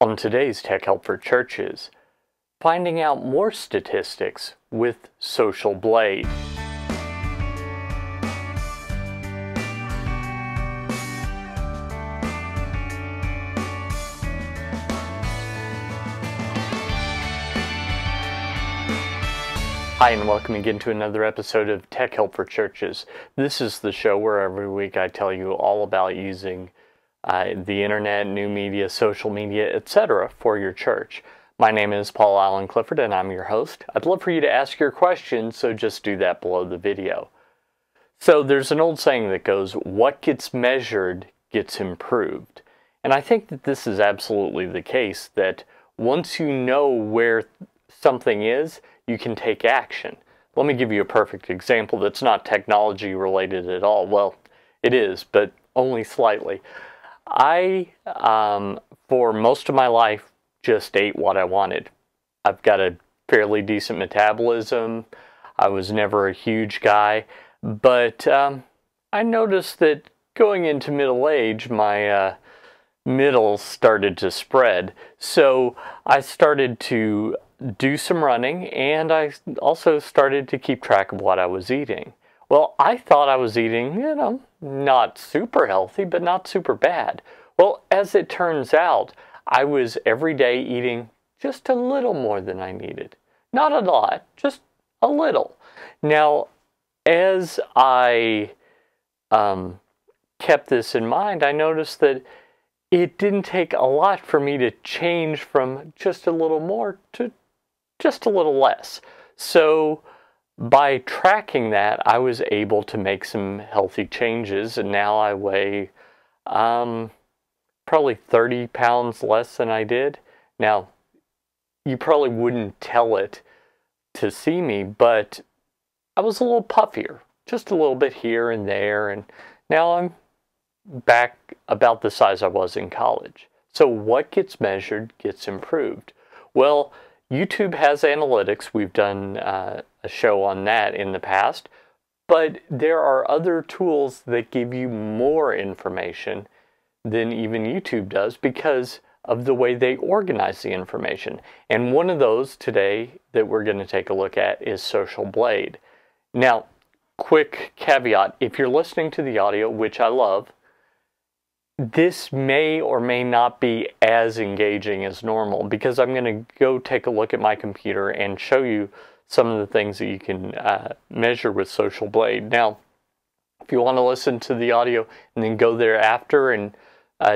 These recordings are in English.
On today's Tech Help for Churches, finding out more statistics with socialblade. Hi, and welcome again to another episode of Tech Help for Churches. This is the show where every week I tell you all about using the internet, new media, social media, etc. for your church. My name is Paul Allen Clifford and I'm your host. I'd love for you to ask your questions, so just do that below the video. So there's an old saying that goes, what gets measured gets improved. And I think that this is absolutely the case, that once you know where something is, you can take action. Let me give you a perfect example that's not technology related at all. Well, it is, but only slightly. I, for most of my life, just ate what I wanted. I've got a fairly decent metabolism. I was never a huge guy, but I noticed that going into middle age, my middle started to spread. So I started to do some running, and I also started to keep track of what I was eating. Well, I thought I was eating, not super healthy, but not super bad. Well, as it turns out, I was every day eating just a little more than I needed. Not a lot, just a little. Now, as I kept this in mind, I noticed that it didn't take a lot for me to change from just a little more to just a little less. So by tracking that, I was able to make some healthy changes, and now I weigh probably 30 pounds less than I did. Now, you probably wouldn't tell it to see me, but I was a little puffier, just a little bit here and there, and now I'm back about the size I was in college. So what gets measured gets improved. Well, YouTube has analytics. We've done a show on that in the past, but there are other tools that give you more information than even YouTube does because of the way they organize the information. And one of those today that we're going to take a look at is socialblade. Now, quick caveat, if you're listening to the audio, which I love, this may or may not be as engaging as normal because I'm going to go take a look at my computer and show you some of the things that you can measure with socialblade. Now, if you want to listen to the audio and then go there after and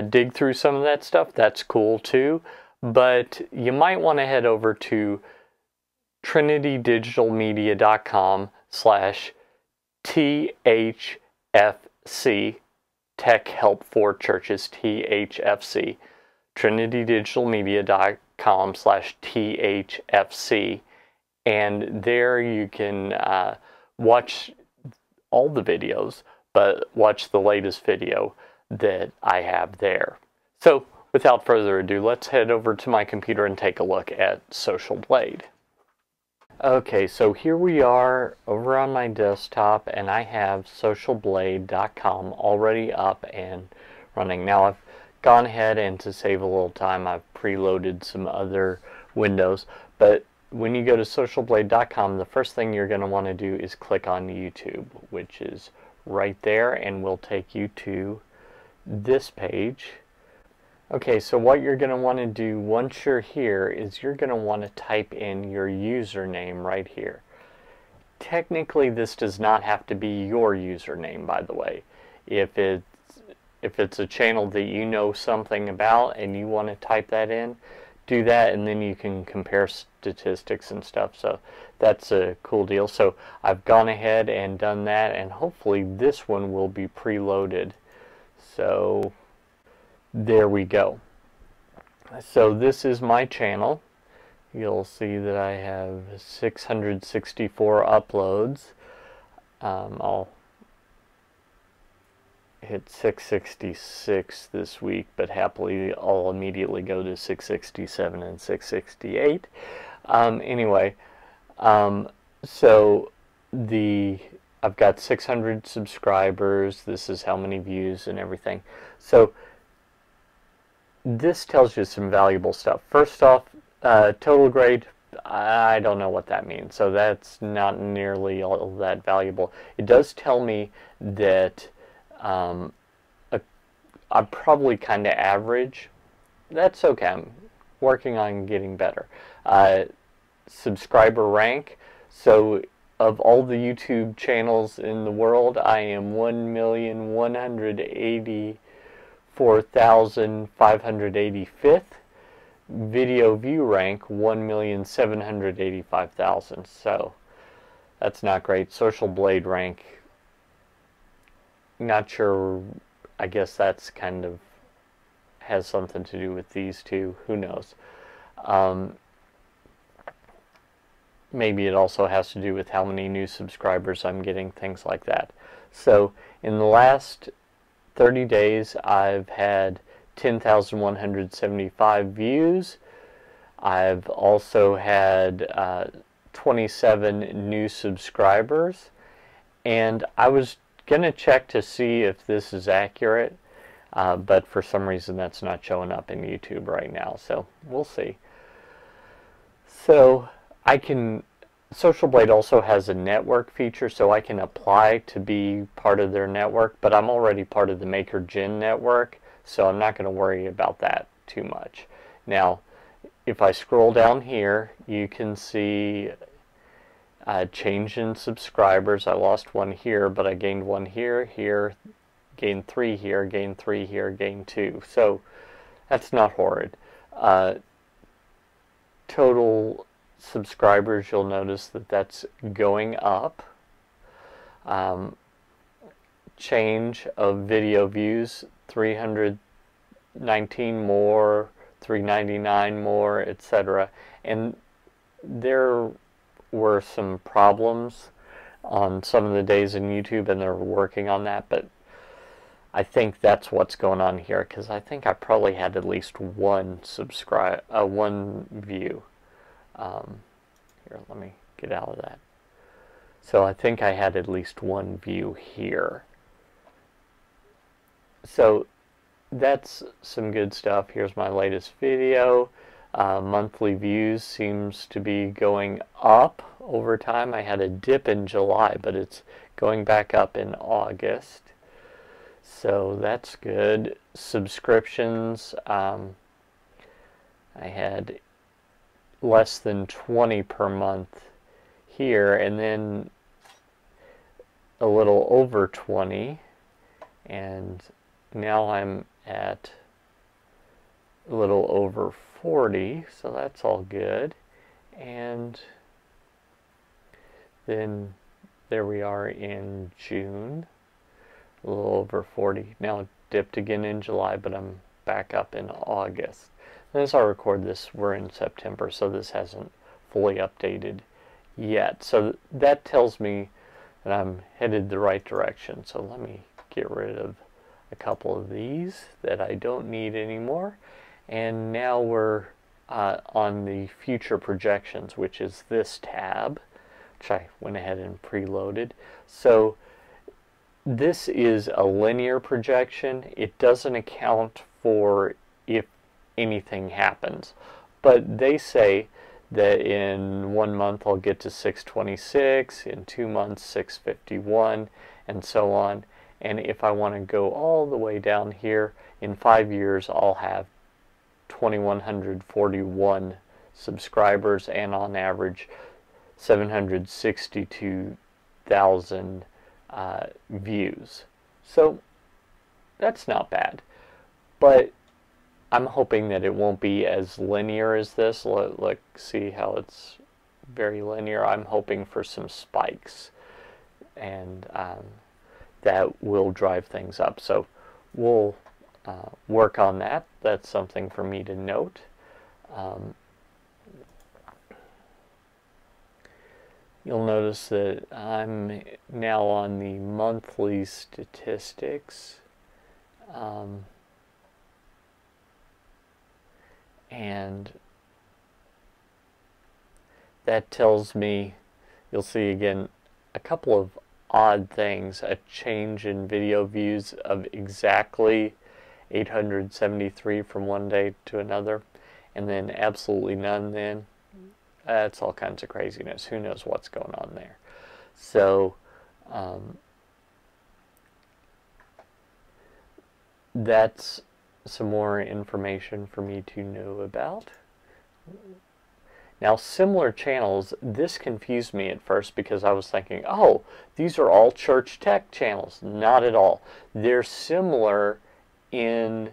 dig through some of that stuff, that's cool too. But you might want to head over to trinitydigitalmedia.com/THFC, Tech Help for Churches, THFC, trinitydigitalmedia.com/THFC, and there you can watch all the videos, but watch the latest video that I have there. So without further ado, let's head over to my computer and take a look at socialblade. Okay, so here we are over on my desktop, and I have socialblade.com already up and running. Now I've gone ahead, and to save a little time, I've preloaded some other windows, but when you go to socialblade.com, the first thing you're going to want to do is click on YouTube, which is right there, and will take you to this page. Okay, so what you're going to want to do once you're here is you're going to want to type in your username right here. Technically, this does not have to be your username, by the way. If it's a channel that you know something about and you want to type that in, do that, and then you can compare statistics and stuff. So that's a cool deal. So I've gone ahead and done that, and hopefully this one will be preloaded. So there we go. So this is my channel. You'll see that I have 664 uploads. I'll hit 666 this week, but happily I'll immediately go to 667 and 668. Anyway, so I've got 600 subscribers. This is how many views and everything. So this tells you some valuable stuff. First off, total grade, I don't know what that means, so that's not nearly all that valuable. It does tell me that I'm probably kind of average. That's okay. I'm working on getting better. Subscriber rank. So of all the YouTube channels in the world, I am 1,184,585th. Video view rank 1,785,000. So that's not great. Socialblade rank, not sure. I guess that's kind of has something to do with these two. Who knows? Maybe it also has to do with how many new subscribers I'm getting, things like that. So in the last 30 days, I've had 10,175 views. I've also had 27 new subscribers. And I was going to check to see if this is accurate, but for some reason that's not showing up in YouTube right now. So we'll see. So socialblade also has a network feature, so I can apply to be part of their network, but I'm already part of the MakerGen network, so I'm not going to worry about that too much. Now, if I scroll down here, you can see change in subscribers. I lost one here, but I gained one here, gained 3 here, gained 3 here, gained 2. So that's not horrid. Total subscribers, you'll notice that that's going up. Change of video views, 319 more, 399 more, etc. And there were some problems on some of the days in YouTube, and they're working on that, but I think that's what's going on here, because I think I probably had at least one view. Here, let me get out of that. So I think I had at least one view here. So that's some good stuff. Here's my latest video. Monthly views seems to be going up over time. I had a dip in July, but it's going back up in August. So that's good. Subscriptions, I had less than 20 per month here, and then a little over 20, and now I'm at a little over 40, so that's all good. And then there we are in June, a little over 40. Now it dipped again in July, but I'm back up in August. And as I record this, we're in September, so this hasn't fully updated yet. So that tells me that I'm headed the right direction. So let me get rid of a couple of these that I don't need anymore. And now we're on the future projections, which is this tab, which I went ahead and preloaded. So this is a linear projection. It doesn't account for if anything happens, but they say that in 1 month I'll get to 626, in 2 months 651, and so on. And if I want to go all the way down here, in 5 years I'll have 2,141 subscribers, and on average 762,000 views. So that's not bad, but I'm hoping that it won't be as linear as this. Look, see how it's very linear. I'm hoping for some spikes, and that will drive things up. So we'll work on that. That's something for me to note. You'll notice that I'm now on the monthly statistics. And that tells me, you'll see again, a couple of odd things. A change in video views of exactly 873 from one day to another, and then absolutely none then. That's all kinds of craziness. Who knows what's going on there? So that's some more information for me to know about. Now, similar channels, this confused me at first because I was thinking, oh, these are all church tech channels. Not at all. They're similar in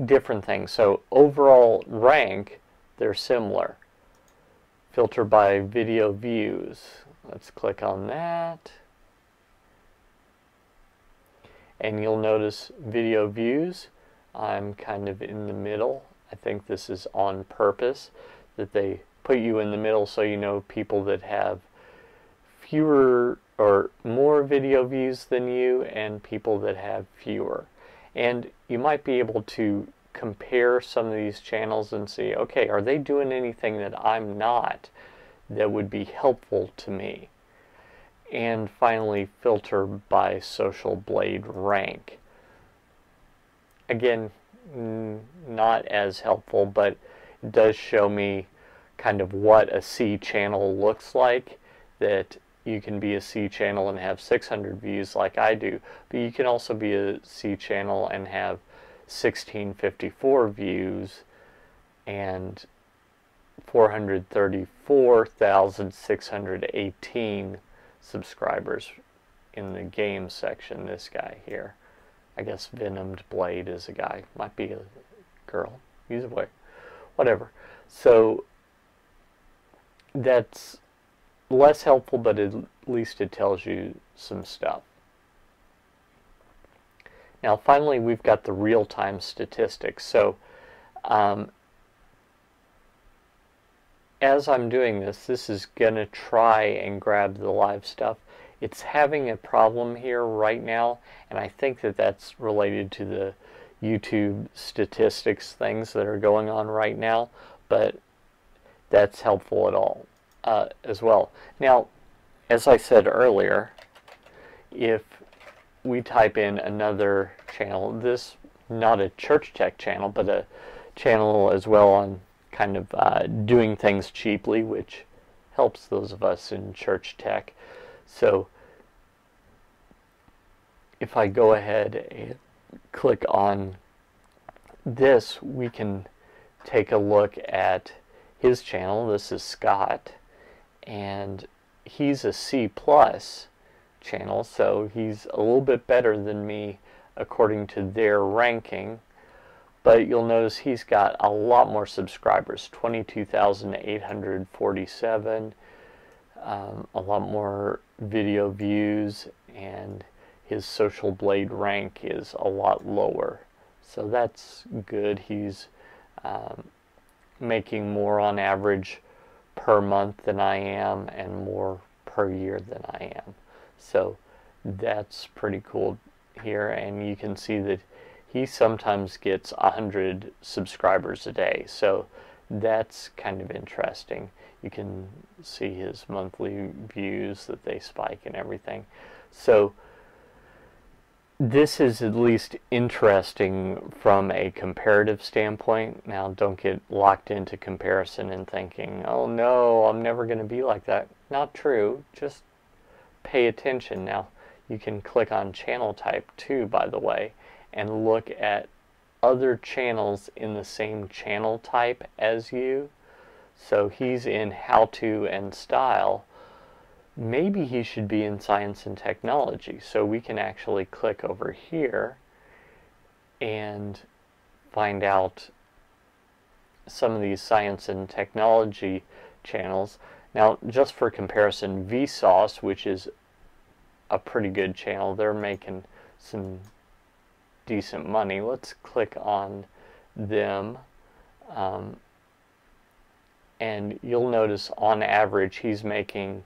different things. So overall rank, they're similar. Filter by video views. Let's click on that. And you'll notice video views, I'm kind of in the middle. I think this is on purpose, that they put you in the middle so you know people that have fewer or more video views than you and people that have fewer. And you might be able to compare some of these channels and see, okay, are they doing anything that I'm not that would be helpful to me? And finally, filter by socialblade rank. Again, not as helpful, but it does show me kind of what a C channel looks like, that you can be a C channel and have 600 views like I do, but you can also be a C channel and have 1654 views and 434,618 subscribers in the game section. This guy here, I guess Venomed Blade is a guy, might be a girl, he's a boy, whatever. So that's less helpful, but at least it tells you some stuff. Now finally, we've got the real-time statistics. So as I'm doing this, this is going to try and grab the live stuff. It's having a problem here right now, and I think that that's related to the YouTube statistics things that are going on right now, but that's helpful at all as well. Now, as I said earlier, if we type in another channel, this not a church tech channel, but a channel as well on kind of doing things cheaply, which helps those of us in church tech. So if I go ahead and click on this, we can take a look at his channel. This is Scott, and he's a C+ channel, so he's a little bit better than me according to their ranking. But you'll notice he's got a lot more subscribers, 22,847, a lot more video views, and his socialblade rank is a lot lower. So that's good. He's making more on average per month than I am, and more per year than I am. So that's pretty cool here, and you can see that he sometimes gets 100 subscribers a day, so that's kind of interesting. You can see his monthly views that they spike and everything. So this is at least interesting from a comparative standpoint. Now, don't get locked into comparison and thinking, oh no, I'm never going to be like that. Not true. Just pay attention. Now, you can click on channel type too, by the way, and look at other channels in the same channel type as you. So he's in how-to and style. Maybe he should be in science and technology. So we can actually click over here and find out some of these science and technology channels. Now, just for comparison, Vsauce, which is a pretty good channel, they're making some decent money. Let's click on them, and you'll notice on average he's making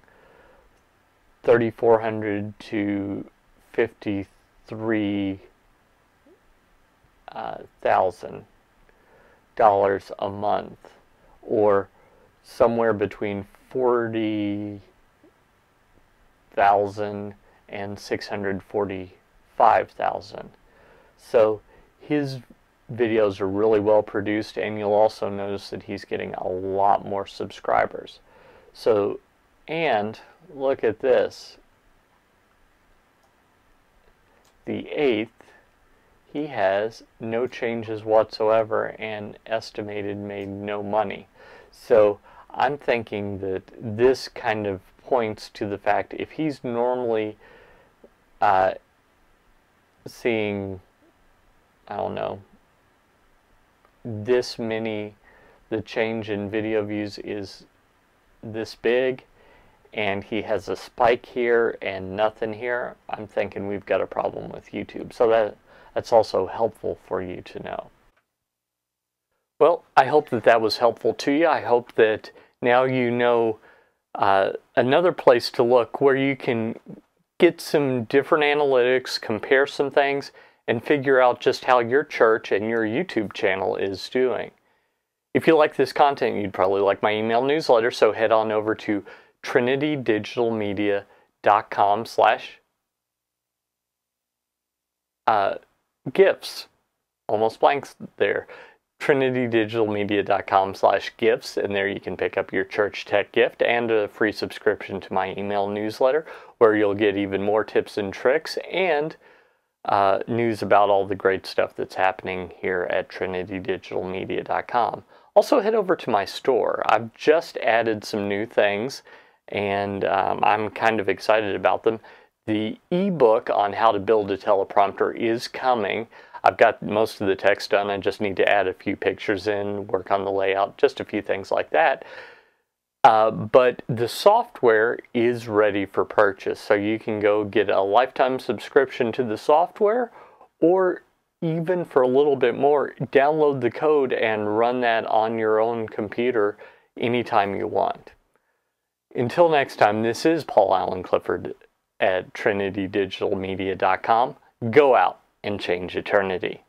$3,400 to $53,000 a month, or somewhere between 40,000 and 645,000. So his videos are really well produced, and you'll also notice that he's getting a lot more subscribers. So, and look at this. The 8th, he has no changes whatsoever and estimated made no money. So I'm thinking that this kind of points to the fact if he's normally seeing, I don't know, this many, the change in video views is this big, and he has a spike here and nothing here, I'm thinking we've got a problem with YouTube. So that's also helpful for you to know. Well, I hope that that was helpful to you. I hope that now you know another place to look where you can get some different analytics, compare some things, and figure out just how your church and your YouTube channel is doing. If you like this content, you'd probably like my email newsletter, so head on over to trinitydigitalmedia.com/gifts. Almost blanks there. trinitydigitalmedia.com/gifts, and there you can pick up your church tech gift and a free subscription to my email newsletter, where you'll get even more tips and tricks and news about all the great stuff that's happening here at trinitydigitalmedia.com. Also, head over to my store. I've just added some new things, and I'm kind of excited about them. The ebook on how to build a teleprompter is coming. I've got most of the text done. I just need to add a few pictures in, work on the layout, just a few things like that. But the software is ready for purchase, so you can go get a lifetime subscription to the software, or even for a little bit more, download the code and run that on your own computer anytime you want. Until next time, this is Paul Allen Clifford at trinitydigitalmedia.com. Go out and change eternity.